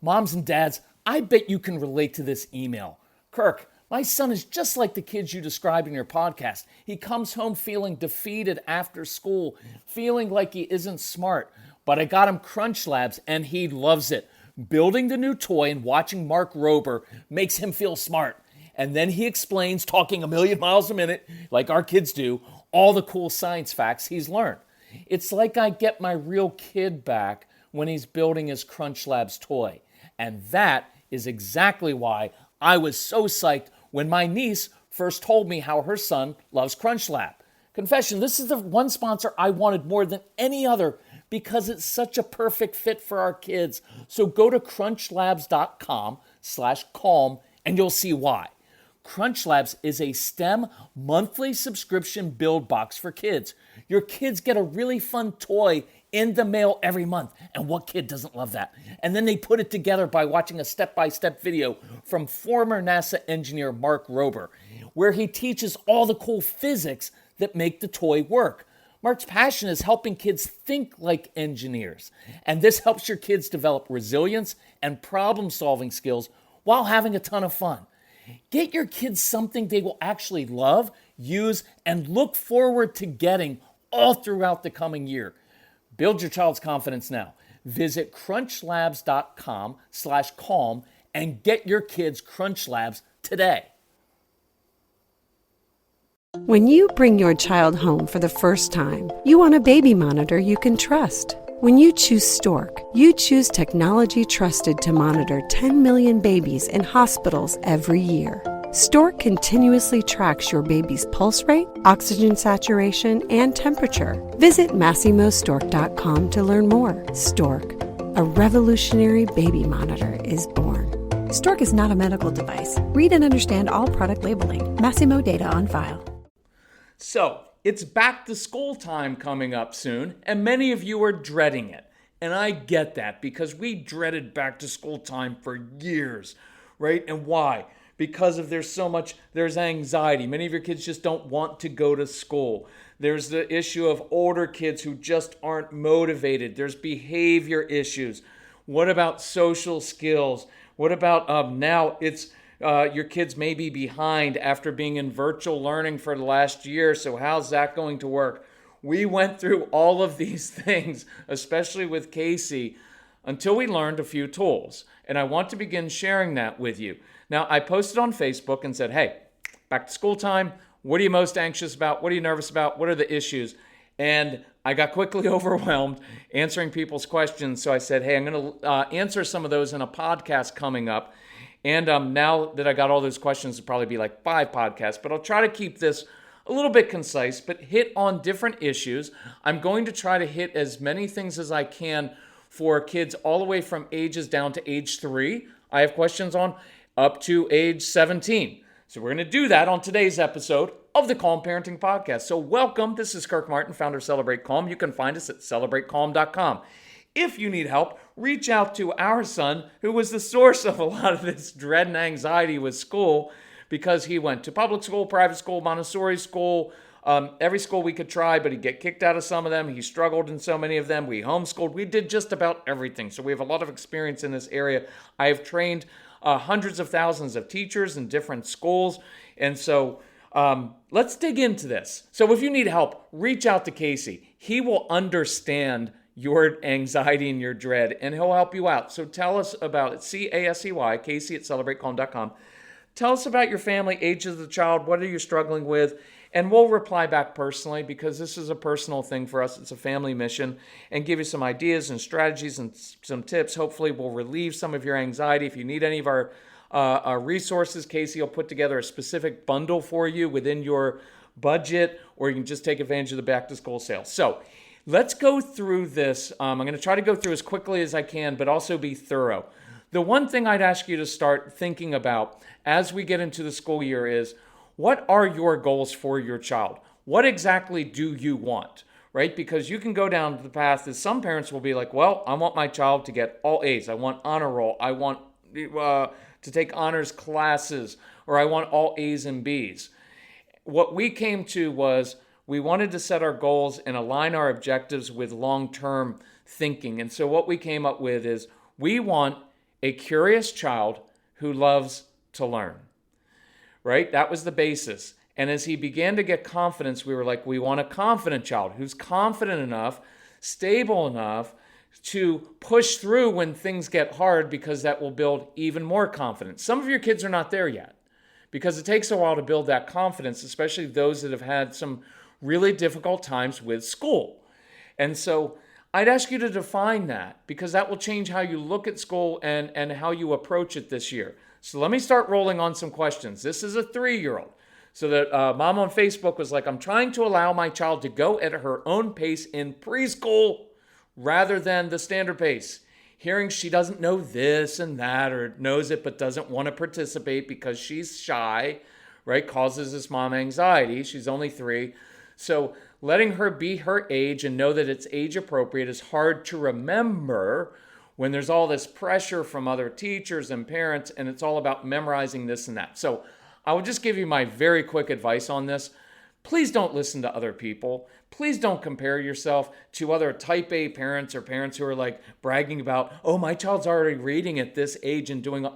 Moms and dads, I bet you can relate to this email. Kirk, my son is just like the kids you described in your podcast. He comes home feeling defeated after school, feeling like he isn't smart. But I got him Crunch Labs and he loves it. Building the new toy and watching Mark Rober makes him feel smart. And then he explains, talking a million miles a minute, like our kids do, all the cool science facts he's learned. It's like I get my real kid back when he's building his Crunch Labs toy. And that is exactly why I was so psyched when my niece first told me how her son loves Crunch Lab. Confession, this is the one sponsor I wanted more than any other because it's such a perfect fit for our kids. So go to crunchlabs.com/calm and you'll see why. Crunch Labs is a STEM monthly subscription build box for kids. Your kids get a really fun toy in the mail every month. And what kid doesn't love that? And then they put it together by watching a step-by-step video from former NASA engineer Mark Rober, where he teaches all the cool physics that make the toy work. Mark's passion is helping kids think like engineers. And this helps your kids develop resilience and problem-solving skills while having a ton of fun. Get your kids something they will actually love, use, and look forward to getting all throughout the coming year. Build your child's confidence now. Visit crunchlabs.com/calm and get your kids Crunch Labs today. When you bring your child home for the first time, you want a baby monitor you can trust. When you choose Stork, you choose technology trusted to monitor 10 million babies in hospitals every year. Stork continuously tracks your baby's pulse rate, oxygen saturation, and temperature. Visit MassimoStork.com to learn more. Stork, a revolutionary baby monitor, is born. Stork is not a medical device. Read and understand all product labeling. Massimo data on file. So, it's back to school time coming up soon, and many of you are dreading it. And I get that because we dreaded back to school time for years, right? And why? Because there's anxiety. Many of your kids just don't want to go to school. There's the issue of older kids who just aren't motivated. There's behavior issues. What about social skills? What about now it's your kids may be behind after being in virtual learning for the last year. So how's that going to work? We went through all of these things, especially with Casey, until we learned a few tools. And I want to begin sharing that with you. Now, I posted on Facebook and said, hey, back to school time. What are you most anxious about? What are you nervous about? What are the issues? And I got quickly overwhelmed answering people's questions. So I said, hey, I'm going to answer some of those in a podcast coming up. And now that I got all those questions, it'll probably be like 5 podcasts. But I'll try to keep this a little bit concise, but hit on different issues. I'm going to try to hit as many things as I can for kids all the way from ages down to age 3. I have questions on up to age 17. So we're going to do that on today's episode of the Calm Parenting Podcast. So welcome. This is Kirk Martin, founder of Celebrate Calm. You can find us at celebratecalm.com. If you need help, reach out to our son, who was the source of a lot of this dread and anxiety with school, because he went to public school, private school, Montessori school, every school we could try, but he'd get kicked out of some of them. He struggled in so many of them. We homeschooled. We did just about everything. So we have a lot of experience in this area. I have trained hundreds of thousands of teachers in different schools. And so let's dig into this. So if you need help, reach out to Casey. He will understand your anxiety and your dread, and he'll help you out. So tell us about it. CASEY, Casey at celebratecalm.com. Tell us about your family, age of the child, what are you struggling with, and we'll reply back personally because this is a personal thing for us. It's a family mission, and give you some ideas and strategies and some tips. Hopefully we'll relieve some of your anxiety. If you need any of our resources, Casey will put together a specific bundle for you within your budget, or you can just take advantage of the back to school sale. So let's go through this. I'm going to try to go through as quickly as I can, but also be thorough. The one thing I'd ask you to start thinking about as we get into the school year is, what are your goals for your child? What exactly do you want, right? Because you can go down the path that some parents will be like, well, I want my child to get all A's. I want honor roll. I want to take honors classes, or I want all A's and B's. What we came to was we wanted to set our goals and align our objectives with long-term thinking. And so what we came up with is we want a curious child who loves to learn, right? That was the basis. And as he began to get confidence, we were like, we want a confident child who's confident enough, stable enough to push through when things get hard, because that will build even more confidence. Some of your kids are not there yet because it takes a while to build that confidence, especially those that have had some really difficult times with school. And so I'd ask you to define that, because that will change how you look at school and how you approach it this year. So let me start rolling on some questions. This is a 3-year-old. So that mom on Facebook was like, I'm trying to allow my child to go at her own pace in preschool rather than the standard pace. Hearing she doesn't know this and that, or knows it but doesn't want to participate because she's shy, right, causes this mom anxiety. She's only 3. So letting her be her age and know that it's age appropriate is hard to remember when there's all this pressure from other teachers and parents, and it's all about memorizing this and that. So I will just give you my very quick advice on this. Please don't listen to other people. Please don't compare yourself to other type A parents or parents who are like bragging about, oh, my child's already reading at this age and doing.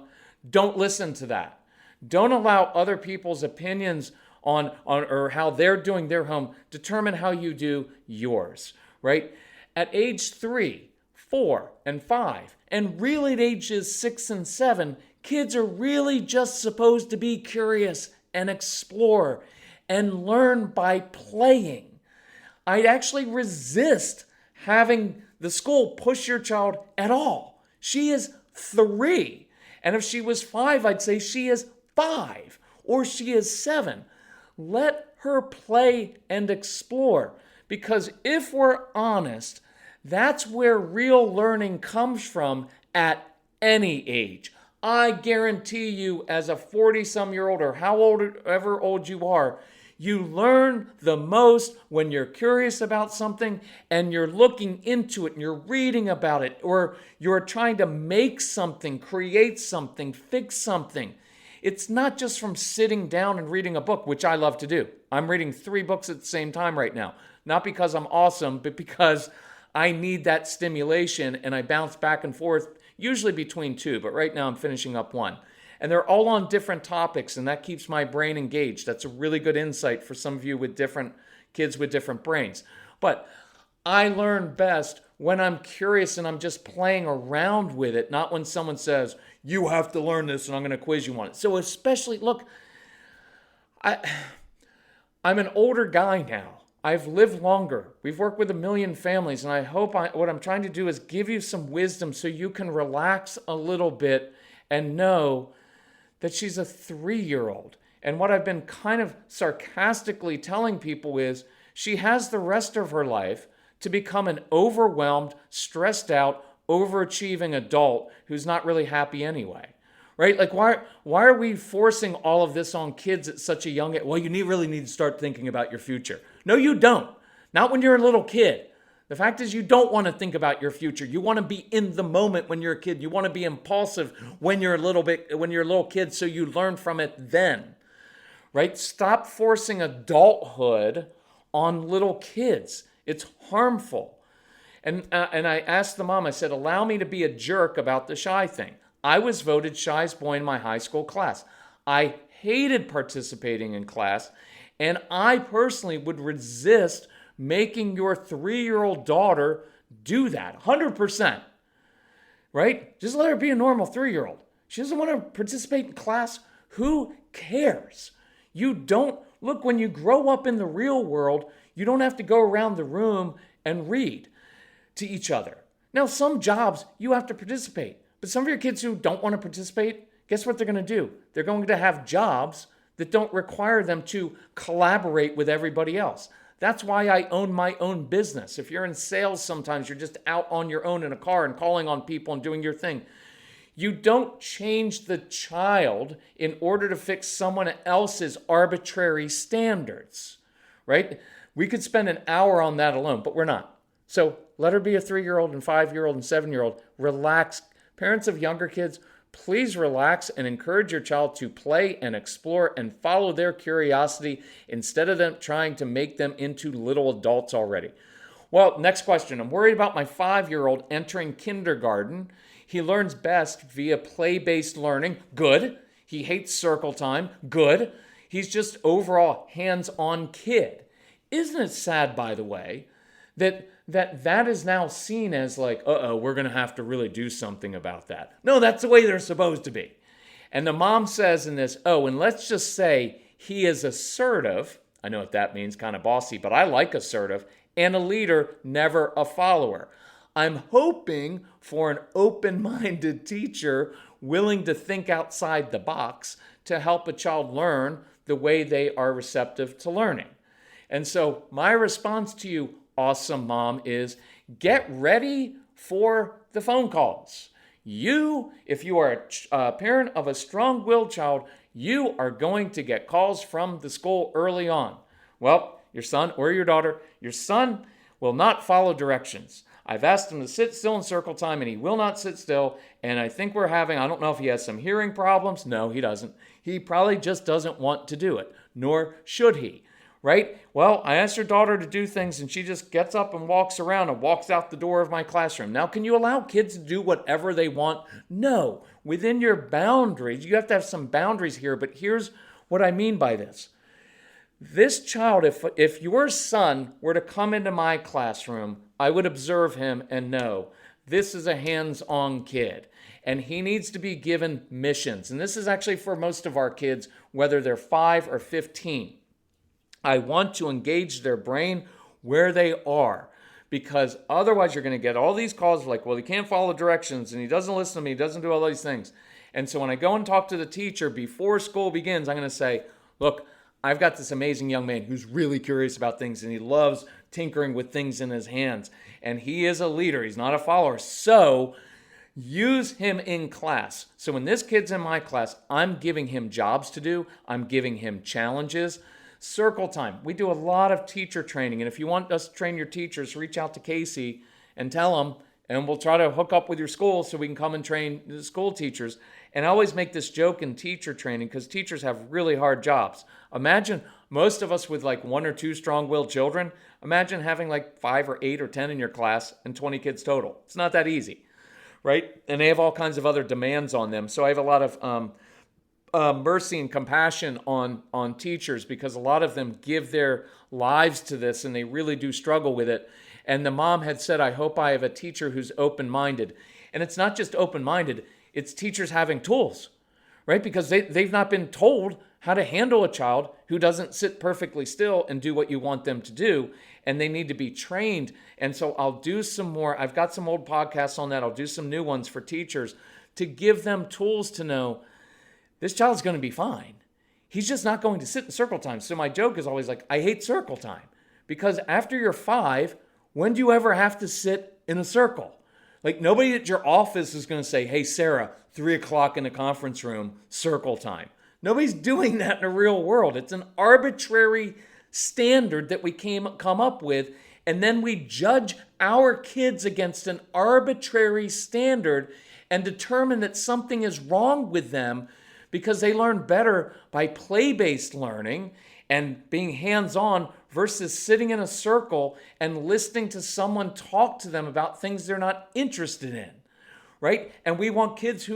Don't listen to that. Don't allow other people's opinions on or how they're doing their home determine how you do yours, right? At age 3, 4, and 5, and really at ages 6 and 7, kids are really just supposed to be curious and explore and learn by playing. I'd actually resist having the school push your child at all. She is 3. And if she was 5, I'd say she is 5 or she is 7. Let her play and explore. Because if we're honest, that's where real learning comes from at any age. I guarantee you, as a 40-some-year-old or however old you are, you learn the most when you're curious about something and you're looking into it and you're reading about it, or you're trying to make something, create something, fix something. It's not just from sitting down and reading a book, which I love to do. I'm reading 3 books at the same time right now. Not because I'm awesome, but because I need that stimulation and I bounce back and forth, usually between 2, but right now I'm finishing up 1. And they're all on different topics, and that keeps my brain engaged. That's a really good insight for some of you with different kids with different brains. But I learn best when I'm curious and I'm just playing around with it, not when someone says, you have to learn this and I'm going to quiz you on it. So especially, look, I'm an older guy now. I've lived longer. We've worked with 1 million families, and I hope what I'm trying to do is give you some wisdom so you can relax a little bit and know that she's a 3-year-old. And what I've been kind of sarcastically telling people is she has the rest of her life to become an overwhelmed, stressed out, overachieving adult who's not really happy anyway. Right? Like, why are we forcing all of this on kids at such a young age? Well, you really need to start thinking about your future. No, you don't. Not when you're a little kid. The fact is, you don't want to think about your future. You want to be in the moment when you're a kid. You want to be impulsive when you're a little kid, so you learn from it then. Right? Stop forcing adulthood on little kids. It's harmful. And I asked the mom, I said, allow me to be a jerk about the shy thing. I was voted shyest boy in my high school class. I hated participating in class, and I personally would resist making your 3-year-old daughter do that, 100%, right? Just let her be a normal 3-year-old. She doesn't want to participate in class. Who cares? You don't, look, when you grow up in the real world, you don't have to go around the room and read to each other. Now, some jobs you have to participate, but some of your kids who don't want to participate, guess what they're going to do? They're going to have jobs that don't require them to collaborate with everybody else. That's why I own my own business. If you're in sales, sometimes you're just out on your own in a car and calling on people and doing your thing. You don't change the child in order to fix someone else's arbitrary standards, right? We could spend an hour on that alone, but we're not. So let her be a 3-year-old and 5-year-old and 7-year-old. Relax. Parents of younger kids, please relax and encourage your child to play and explore and follow their curiosity instead of them trying to make them into little adults already. Well, next question. I'm worried about my 5-year-old entering kindergarten. He learns best via play-based learning. Good. He hates circle time. Good. He's just overall hands-on kid. Isn't it sad, by the way, that is now seen as like, we're going to have to really do something about that. No, that's the way they're supposed to be. And the mom says in this, and let's just say he is assertive. I know what that means, kind of bossy, but I like assertive. And a leader, never a follower. I'm hoping for an open-minded teacher willing to think outside the box to help a child learn the way they are receptive to learning. And so my response to you, awesome mom, is get ready for the phone calls. You, if you are a parent of a strong-willed child, you are going to get calls from the school early on. Well, your son or your daughter, your son will not follow directions. I've asked him to sit still in circle time, and he will not sit still. And I think I don't know if he has some hearing problems. No, he doesn't. He probably just doesn't want to do it, nor should he, right? Well, I asked your daughter to do things, and she just gets up and walks around and walks out the door of my classroom. Now, can you allow kids to do whatever they want? No. Within your boundaries, you have to have some boundaries here, but here's what I mean by this. This child, if your son were to come into my classroom, I would observe him and know this is a hands-on kid, and he needs to be given missions. And this is actually for most of our kids, whether they're 5 or 15. I want to engage their brain where they are, because otherwise you're going to get all these calls like, well, he can't follow directions, and he doesn't listen to me, he doesn't do all these things. And so when I go and talk to the teacher before school begins, I'm going to say, look, I've got this amazing young man who's really curious about things, and he loves tinkering with things in his hands. And he is a leader. He's not a follower. So use him in class. So when this kid's in my class, I'm giving him jobs to do. I'm giving him challenges. Circle time. We do a lot of teacher training. And if you want us to train your teachers, reach out to Casey and tell them, and we'll try to hook up with your school so we can come and train the school teachers. And I always make this joke in teacher training because teachers have really hard jobs. Imagine most of us with like 1 or 2 strong-willed children. Imagine having like 5 or 8 or 10 in your class and 20 kids total. It's not that easy, right? And they have all kinds of other demands on them. So I have a lot of mercy and compassion on teachers because a lot of them give their lives to this and they really do struggle with it. And the mom had said, I hope I have a teacher who's open-minded. And it's not just open-minded, it's teachers having tools, right? Because they've not been told how to handle a child who doesn't sit perfectly still and do what you want them to do. And they need to be trained. And so I'll do some more. I've got some old podcasts on that. I'll do some new ones for teachers to give them tools to know this child's going to be fine. He's just not going to sit in circle time. So my joke is always like, I hate circle time. Because after you're 5, when do you ever have to sit in a circle? Like nobody at your office is going to say, hey, Sarah, 3 o'clock in the conference room, circle time. Nobody's doing that in the real world. It's an arbitrary standard that we come up with, and then we judge our kids against an arbitrary standard and determine that something is wrong with them because they learn better by play-based learning and being hands-on versus sitting in a circle and listening to someone talk to them about things they're not interested in, right? And we want kids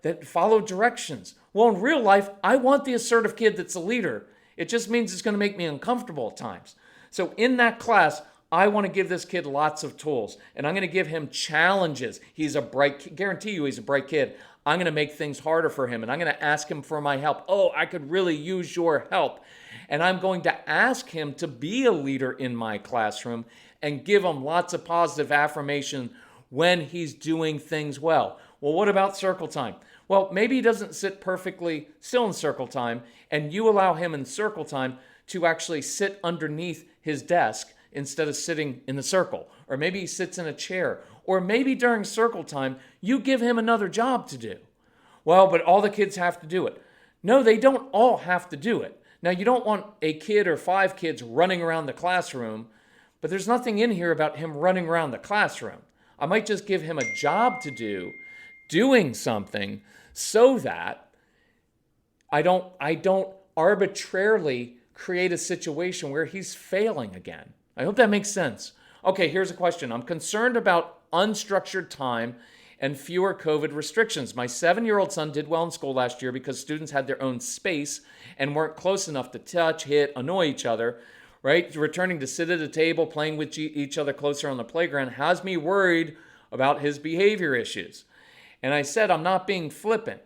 that follow directions. Well, in real life, I want the assertive kid that's a leader. It just means it's going to make me uncomfortable at times. So in that class, I want to give this kid lots of tools, and I'm going to give him challenges. Guarantee you he's a bright kid. I'm going to make things harder for him, and I'm going to ask him for my help. Oh, I could really use your help. And I'm going to ask him to be a leader in my classroom and give him lots of positive affirmation when he's doing things well. Well, what about circle time? Well, maybe he doesn't sit perfectly still in circle time, and you allow him in circle time to actually sit underneath his desk instead of sitting in the circle. Or maybe he sits in a chair. Or maybe during circle time, you give him another job to do. Well, but all the kids have to do it. No, they don't all have to do it. Now, you don't want a kid or 5 kids running around the classroom, but there's nothing in here about him running around the classroom. I might just give him a job to do, doing something, so that I don't arbitrarily create a situation where he's failing again. I hope that makes sense. Okay, here's a question. I'm concerned about unstructured time and fewer COVID restrictions. My 7-year-old son did well in school last year because students had their own space and weren't close enough to touch, hit, annoy each other, right? Returning to sit at a table, playing with each other closer on the playground has me worried about his behavior issues. And I said, I'm not being flippant.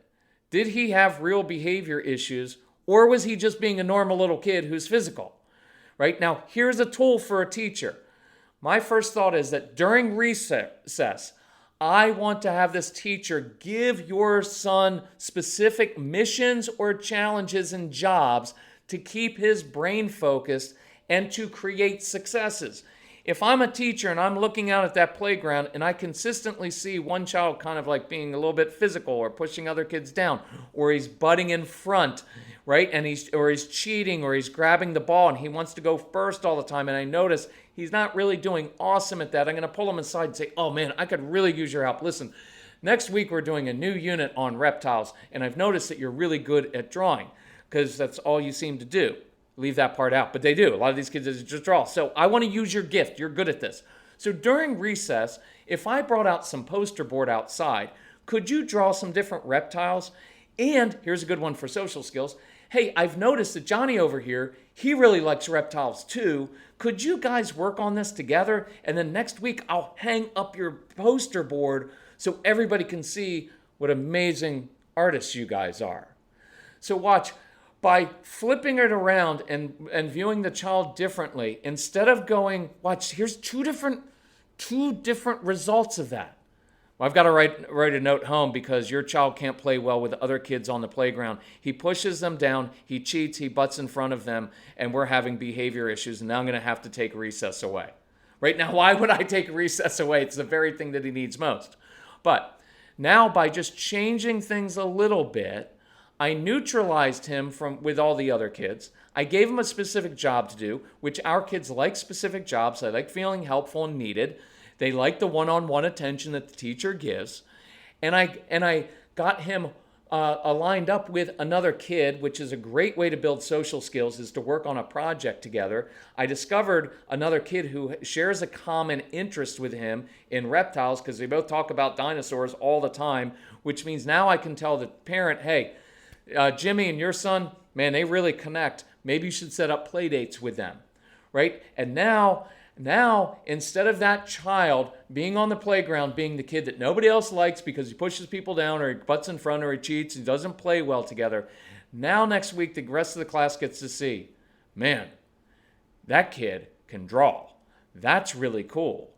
Did he have real behavior issues, or was he just being a normal little kid who's physical? Right? Now, here's a tool for a teacher. My first thought is that during recess, I want to have this teacher give your son specific missions or challenges and jobs to keep his brain focused and to create successes. If I'm a teacher and I'm looking out at that playground and I consistently see one child kind of like being a little bit physical or pushing other kids down, or he's butting in front, right? And he's cheating, or he's grabbing the ball and he wants to go first all the time, and I notice he's not really doing awesome at that, I'm going to pull him aside and say, oh man, I could really use your help. Listen, next week we're doing a new unit on reptiles, and I've noticed that you're really good at drawing because that's all you seem to do. Leave that part out, but they do. A lot of these kids just draw. So I want to use your gift. You're good at this. So during recess, if I brought out some poster board outside, could you draw some different reptiles? And here's a good one for social skills. Hey, I've noticed that Johnny over here, he really likes reptiles too. Could you guys work on this together? And then next week, I'll hang up your poster board so everybody can see what amazing artists you guys are. So watch. By flipping it around and viewing the child differently, instead of going, watch, here's two different results of that. Well, I've got to write a note home because your child can't play well with other kids on the playground. He pushes them down, he cheats, he butts in front of them, and we're having behavior issues, and now I'm going to have to take recess away. Right now, why would I take recess away? It's the very thing that he needs most. But now by just changing things a little bit, I neutralized him with all the other kids. I gave him a specific job to do, which our kids like specific jobs. They like feeling helpful and needed. They like the one-on-one attention that the teacher gives. And I got him aligned up with another kid, which is a great way to build social skills, is to work on a project together. I discovered another kid who shares a common interest with him in reptiles because they both talk about dinosaurs all the time, which means now I can tell the parent, hey, Jimmy and your son, man, they really connect. Maybe you should set up play dates with them, right? And now, instead of that child being on the playground, being the kid that nobody else likes because he pushes people down or he butts in front or he cheats, he doesn't play well together, now next week the rest of the class gets to see, man, that kid can draw. That's really cool,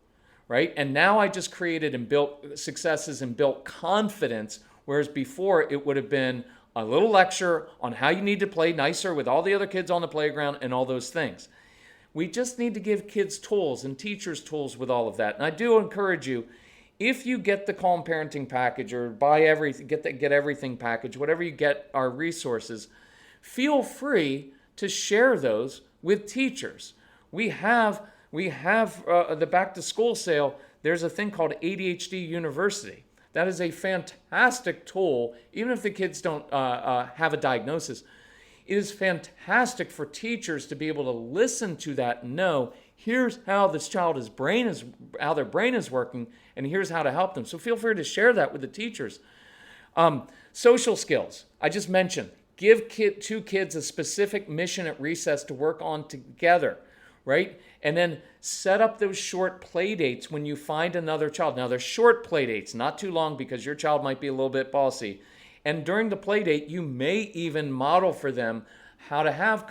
right? And now I just created and built successes and built confidence, whereas before it would have been a little lecture on how you need to play nicer with all the other kids on the playground and all those things. We just need to give kids tools and teachers tools with all of that. And I do encourage you, if you get the Calm Parenting package or buy everything, get everything package, whatever you get our resources, feel free to share those with teachers. We have the back to school sale. There's a thing called ADHD University. That is a fantastic tool, even if the kids don't have a diagnosis. It is fantastic for teachers to be able to listen to that and know, here's how this child's brain is working, and here's how to help them. So feel free to share that with the teachers. Social skills, I just mentioned. Give two kids a specific mission at recess to work on together, right? And then set up those short play dates when you find another child. Now, they're short play dates, not too long, because your child might be a little bit bossy. And during the play date, you may even model for them how to have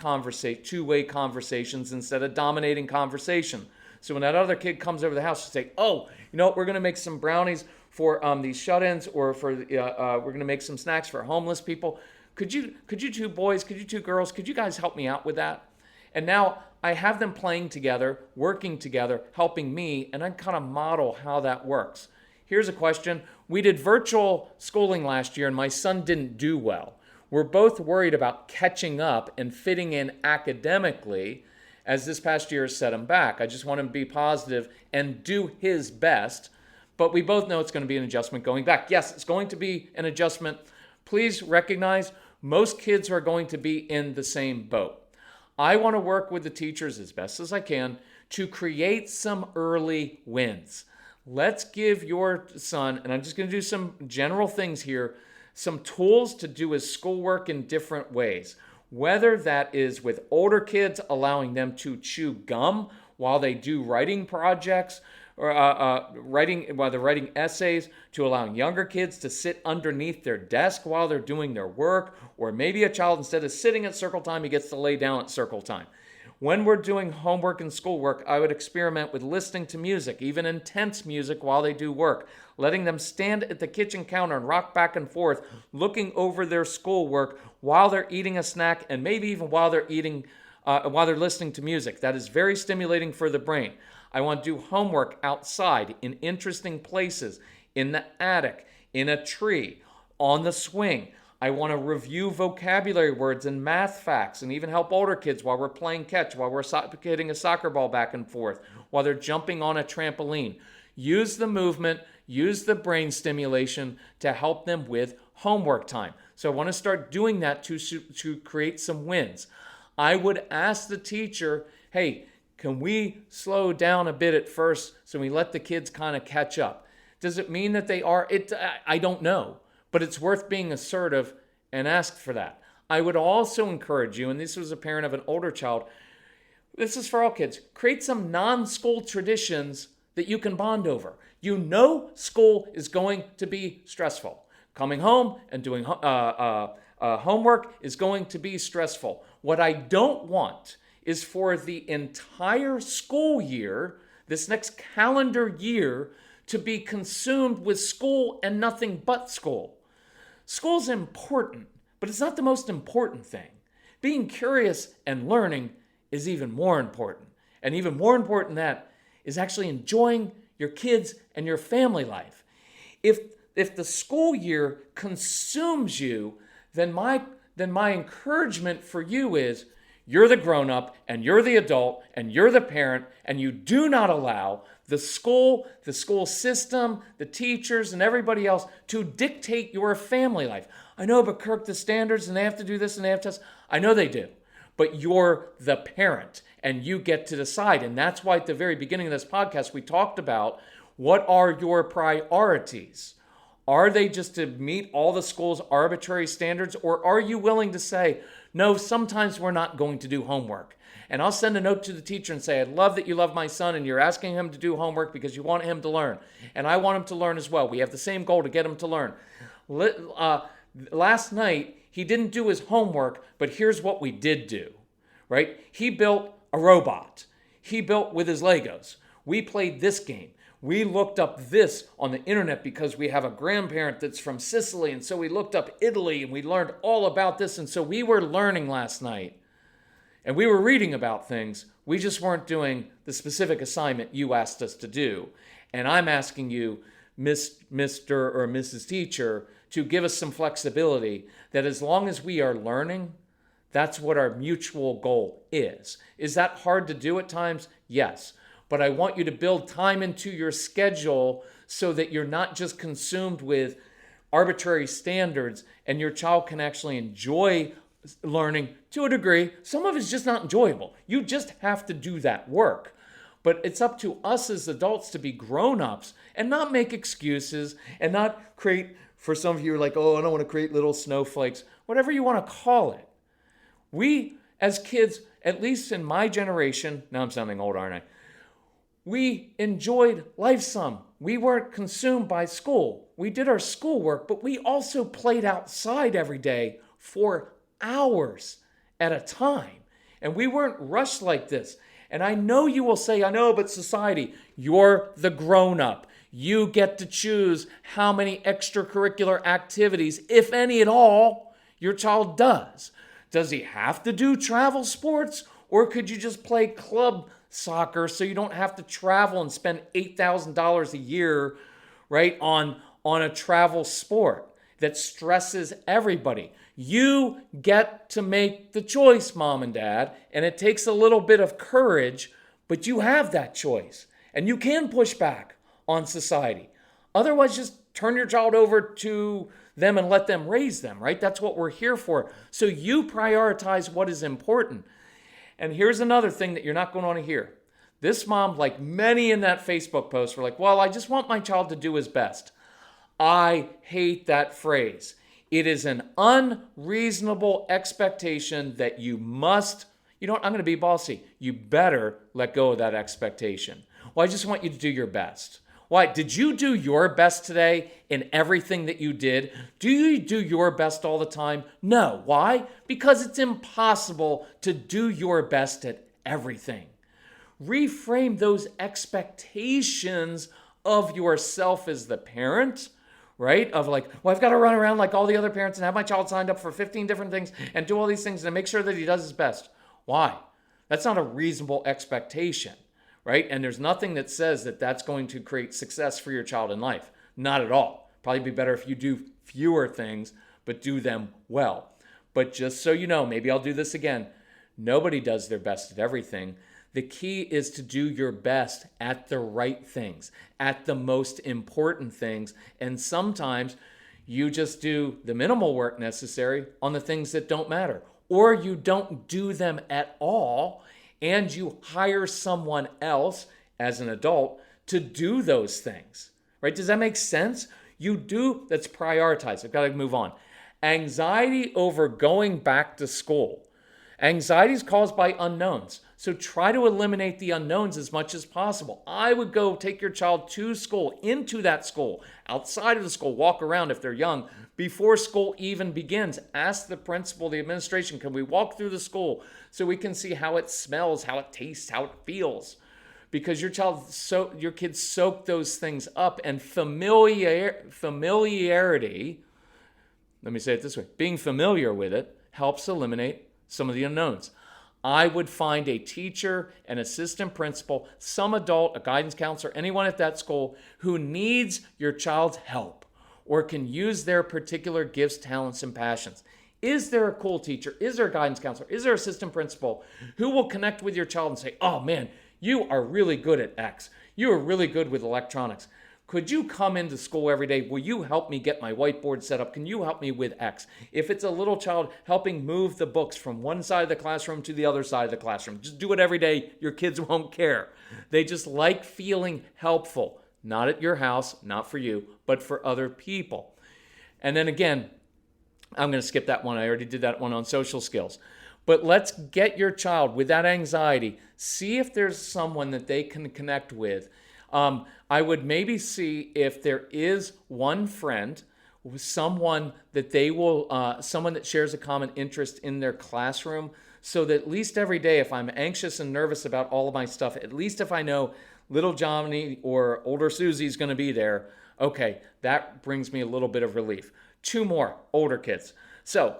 two-way conversations instead of dominating conversation. So when that other kid comes over the house, you say, oh, you know what, we're going to make some brownies for these shut-ins, or for we're going to make some snacks for homeless people. Could you two boys, could you two girls, could you guys help me out with that? And now I have them playing together, working together, helping me, and I kind of model how that works. Here's a question. We did virtual schooling last year, and my son didn't do well. We're both worried about catching up and fitting in academically, as this past year has set him back. I just want him to be positive and do his best, but we both know it's going to be an adjustment going back. Yes, it's going to be an adjustment. Please recognize most kids are going to be in the same boat. I want to work with the teachers as best as I can to create some early wins. let's give your son, and I'm just going to do some general things here, some tools to do his schoolwork in different ways. Whether that is with older kids, allowing them to chew gum while they do writing projects, or while they're writing essays, to allowing younger kids to sit underneath their desk while they're doing their work, or maybe a child, instead of sitting at circle time, he gets to lay down at circle time. When we're doing homework and schoolwork, I would experiment with listening to music, even intense music, while they do work, letting them stand at the kitchen counter and rock back and forth, looking over their schoolwork while they're eating a snack, and maybe even while they're listening to music. That is very stimulating for the brain. I want to do homework outside in interesting places, in the attic, in a tree, on the swing. I want to review vocabulary words and math facts, and even help older kids while we're playing catch, while we're hitting a soccer ball back and forth, while they're jumping on a trampoline. Use the movement, use the brain stimulation to help them with homework time. So I want to start doing that to create some wins. I would ask the teacher, hey, can we slow down a bit at first so we let the kids kind of catch up? Does it mean that they are? I don't know, but it's worth being assertive and ask for that. I would also encourage you, and this was a parent of an older child, this is for all kids, create some non-school traditions that you can bond over. You know school is going to be stressful. Coming home and doing homework is going to be stressful. What I don't want is for the entire school year, this next calendar year, to be consumed with school and nothing but school. School's important, but it's not the most important thing. Being curious and learning is even more important. And even more important than that is actually enjoying your kids and your family life. If the school year consumes you, then my encouragement for you is, you're the grown-up, and you're the adult, and you're the parent, and you do not allow the school system, the teachers, and everybody else to dictate your family life. I know, but Kirk, the standards, and they have to do this, and they have to... I know they do, but you're the parent, and you get to decide. And that's why at the very beginning of this podcast, we talked about, what are your priorities? Are they just to meet all the school's arbitrary standards, or are you willing to say, no, sometimes we're not going to do homework? And I'll send a note to the teacher and say, I love that you love my son and you're asking him to do homework because you want him to learn. And I want him to learn as well. We have the same goal, to get him to learn. Last night, he didn't do his homework, but here's what we did do, right? He built a robot. He built with his Legos. We played this game. We looked up this on the internet because we have a grandparent that's from Sicily. And so we looked up Italy and we learned all about this. And so we were learning last night and we were reading about things. We just weren't doing the specific assignment you asked us to do. And I'm asking you, Mr. or Mrs. Teacher, to give us some flexibility that as long as we are learning, that's what our mutual goal is. Is that hard to do at times? Yes. But I want you to build time into your schedule so that you're not just consumed with arbitrary standards and your child can actually enjoy learning to a degree. Some of it's just not enjoyable. You just have to do that work. But it's up to us as adults to be grown-ups and not make excuses and not create, for some of you are like, oh, I don't want to create little snowflakes, whatever you want to call it. We, as kids, at least in my generation, now I'm sounding old, aren't I? We enjoyed life some. We weren't consumed by school. We did our schoolwork, but we also played outside every day for hours at a time. And we weren't rushed like this. And I know you will say, I know, but society, you're the grown-up. You get to choose how many extracurricular activities, if any at all, your child does. Does he have to do travel sports? Or could you just play club soccer so you don't have to travel and spend $8,000 a year, right, on a travel sport that stresses everybody? You get to make the choice, mom and dad, and it takes a little bit of courage, but you have that choice, and you can push back on society. Otherwise, just turn your child over to them and let them raise them, right? That's what we're here for. So you prioritize what is important. And here's another thing that you're not going to want to hear. This mom, like many in that Facebook post, were like, well, I just want my child to do his best. I hate that phrase. It is an unreasonable expectation that you must, I'm going to be bossy. You better let go of that expectation. Well, I just want you to do your best. Why? Did you do your best today in everything that you did? Do you do your best all the time? No. Why? Because it's impossible to do your best at everything. Reframe those expectations of yourself as the parent, right? Of like, well, I've got to run around like all the other parents and have my child signed up for 15 different things and do all these things and make sure that he does his best. Why? That's not a reasonable expectation, right? And there's nothing that says that that's going to create success for your child in life. Not at all. Probably be better if you do fewer things, but do them well. But just so you know, maybe I'll do this again. Nobody does their best at everything. The key is to do your best at the right things, at the most important things. And sometimes you just do the minimal work necessary on the things that don't matter. Or you don't do them at all and you hire someone else as an adult to do those things, right? Does that make sense? Let's prioritize. I've got to move on. Anxiety over going back to school. Anxiety is caused by unknowns. So try to eliminate the unknowns as much as possible. I would go take your child to school, into that school, outside of the school, walk around if they're young, before school even begins. Ask the principal, the administration, can we walk through the school so we can see how it smells, how it tastes, how it feels? Because your kids soak those things up, and familiarity, let me say it this way, being familiar with it helps eliminate some of the unknowns. I would find a teacher, an assistant principal, some adult, a guidance counselor, anyone at that school who needs your child's help or can use their particular gifts, talents, and passions. Is there a cool teacher? Is there a guidance counselor? Is there an assistant principal who will connect with your child and say, oh man, you are really good at X. You are really good with electronics. Could you come into school every day? Will you help me get my whiteboard set up? Can you help me with X? If it's a little child, helping move the books from one side of the classroom to the other side of the classroom. Just do it every day. Your kids won't care. They just like feeling helpful. Not at your house, not for you, but for other people. And then again, I'm going to skip that one. I already did that one on social skills. But let's get your child with that anxiety. See if there's someone that they can connect with. I would maybe see if there is one friend, someone that someone that shares a common interest in their classroom, so that at least every day, if I'm anxious and nervous about all of my stuff, at least if I know little Johnny or older Susie's going to be there, okay, that brings me a little bit of relief. 2 more, older kids. So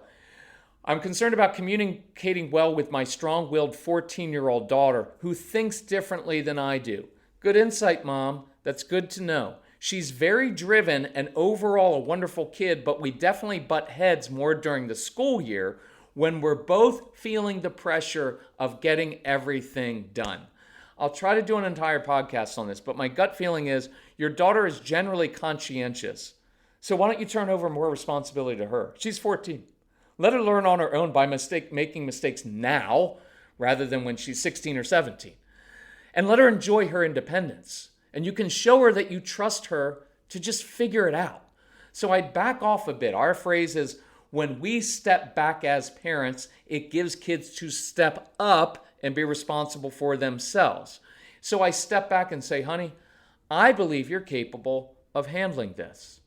I'm concerned about communicating well with my strong-willed 14-year-old daughter who thinks differently than I do. Good insight, Mom. That's good to know. She's very driven and overall a wonderful kid, but we definitely butt heads more during the school year when we're both feeling the pressure of getting everything done. I'll try to do an entire podcast on this, but my gut feeling is your daughter is generally conscientious. So why don't you turn over more responsibility to her? She's 14. Let her learn on her own by making mistakes now rather than when she's 16 or 17. And let her enjoy her independence. And you can show her that you trust her to just figure it out. So I'd back off a bit. Our phrase is, when we step back as parents, it gives kids to step up and be responsible for themselves. So I step back and say, honey, I believe you're capable of handling this.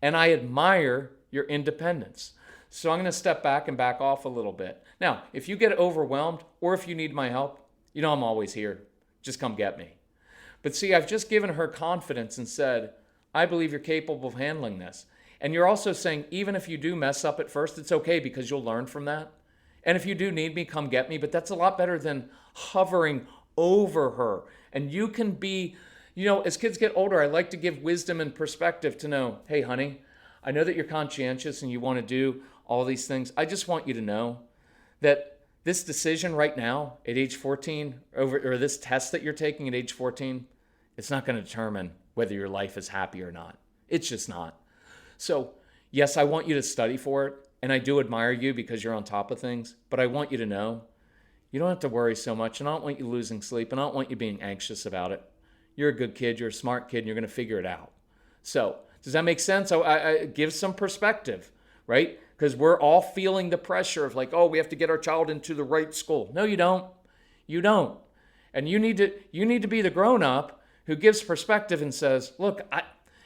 And I admire your independence. So I'm going to step back and back off a little bit. Now, if you get overwhelmed or if you need my help, I'm always here. Just come get me. But see, I've just given her confidence and said, I believe you're capable of handling this. And you're also saying, even if you do mess up at first, it's okay because you'll learn from that. And if you do need me, come get me. But that's a lot better than hovering over her. And you can be, as kids get older, I like to give wisdom and perspective to know, hey, honey, I know that you're conscientious and you want to do all these things. I just want you to know that this decision right now at age 14, or this test that you're taking at age 14, it's not going to determine whether your life is happy or not. It's just not. So, yes, I want you to study for it, and I do admire you because you're on top of things, but I want you to know You don't have to worry so much, and I don't want you losing sleep, and I don't want you being anxious about it. You're a good kid, you're a smart kid, and you're going to figure it out. So, does that make sense? I give some perspective, right? Because we're all feeling the pressure of like, oh, we have to get our child into the right school. No, you don't. You don't. And you need to be the grown-up who gives perspective and says, look,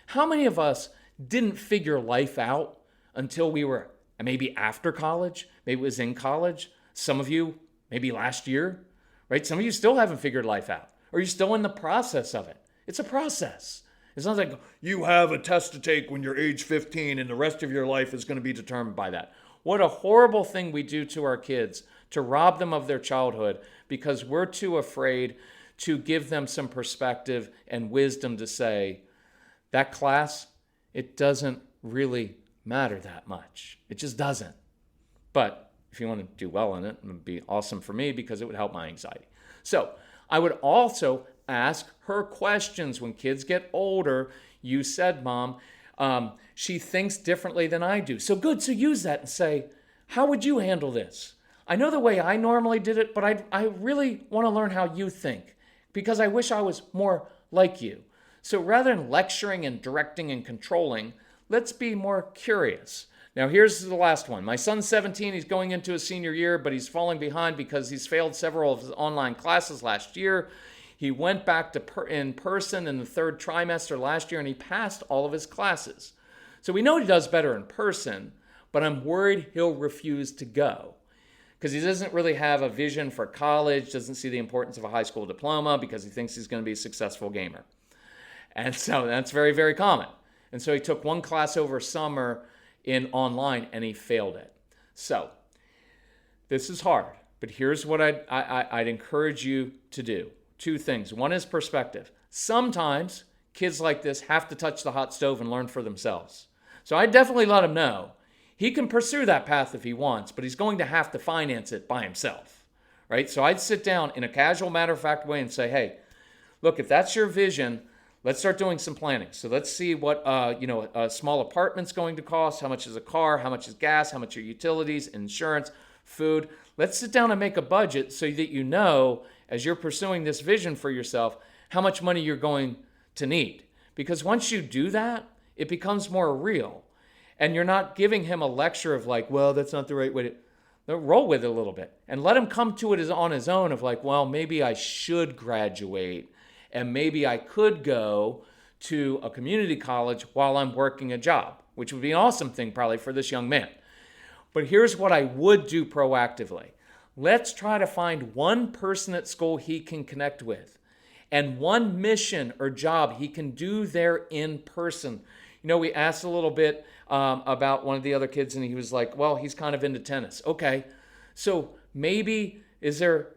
how many of us didn't figure life out until we were maybe after college? Maybe it was in college. Some of you, maybe last year, right? Some of you still haven't figured life out, or you're still in the process of it. It's a process. It's not like you have a test to take when you're age 15 and the rest of your life is going to be determined by that. What a horrible thing we do to our kids to rob them of their childhood because we're too afraid to give them some perspective and wisdom to say, that class, it doesn't really matter that much. It just doesn't. But if you want to do well in it, it would be awesome for me because it would help my anxiety. So I would also ask her questions when kids get older. You said, Mom, she thinks differently than I do. So good. So use that and say, how would you handle this? I know the way I normally did it, but I really want to learn how you think because I wish I was more like you. So rather than lecturing and directing and controlling, let's be more curious. Now, here's the last one. My son's 17. He's going into his senior year, but he's falling behind because he's failed several of his online classes last year. He went back to in person in the third trimester last year, and he passed all of his classes. So we know he does better in person, but I'm worried he'll refuse to go because he doesn't really have a vision for college, doesn't see the importance of a high school diploma because he thinks he's going to be a successful gamer. And so that's very, very common. And so he took one class over summer in online and he failed it. So this is hard, but here's what I'd encourage you to do. Two things. One is perspective. Sometimes kids like this have to touch the hot stove and learn for themselves. So I definitely let him know he can pursue that path if he wants, but he's going to have to finance it by himself, right? So I'd sit down in a casual, matter-of-fact way and say, hey, look, if that's your vision, let's start doing some planning. So let's see what a small apartment's going to cost, how much is a car, how much is gas, how much are utilities, insurance, food. Let's sit down and make a budget so that you know, as you're pursuing this vision for yourself, how much money you're going to need. Because once you do that, it becomes more real. And you're not giving him a lecture of like, well, that's not the right way to roll with it a little bit. And let him come to it on his own of like, well, maybe I should graduate and maybe I could go to a community college while I'm working a job, which would be an awesome thing probably for this young man. But here's what I would do proactively. Let's try to find one person at school he can connect with and one mission or job he can do there in person. You know, we asked a little bit about one of the other kids and he was like, well, he's kind of into tennis. Okay, so maybe is there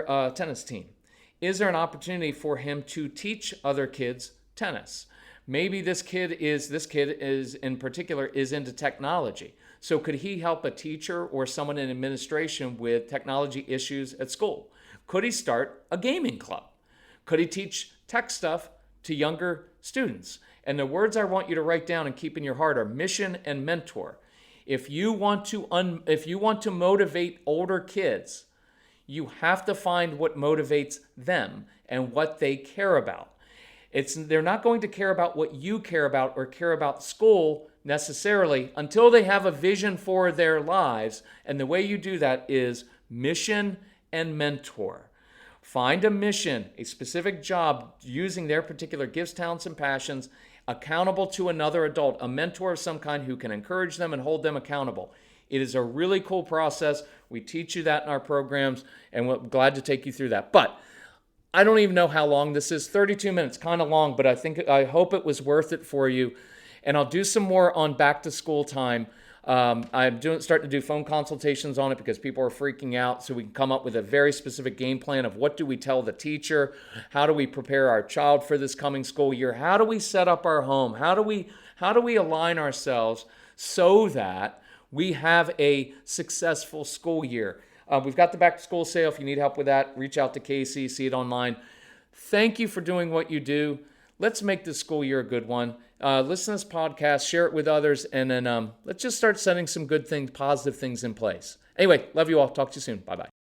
a tennis team? Is there an opportunity for him to teach other kids tennis? Maybe this kid is in particular is into technology. So could he help a teacher or someone in administration with technology issues at school? Could he start a gaming club? Could he teach tech stuff to younger students? And the words I want you to write down and keep in your heart are mission and mentor. If you want to motivate older kids, you have to find what motivates them and what they care about. They're not going to care about what you care about or care about school necessarily until they have a vision for their lives. And the way you do that is mission and mentor. Find a mission, a specific job using their particular gifts, talents, and passions, accountable to another adult, a mentor of some kind who can encourage them and hold them accountable. It is a really cool process. We teach you that in our programs, and we're glad to take you through that. But I don't even know how long this is. 32 minutes, kind of long, but I hope it was worth it for you. And I'll do some more on back to school time. I'm starting to do phone consultations on it because people are freaking out, so we can come up with a very specific game plan of what do we tell the teacher, how do we prepare our child for this coming school year, how do we set up our home, how do we align ourselves so that we have a successful school year. We've got the back to school sale. If you need help with that, reach out to Casey, see it online. Thank you for doing what you do. Let's make this school year a good one. Listen to this podcast, share it with others, and then let's just start setting some good things, positive things in place. Anyway, love you all. Talk to you soon. Bye-bye.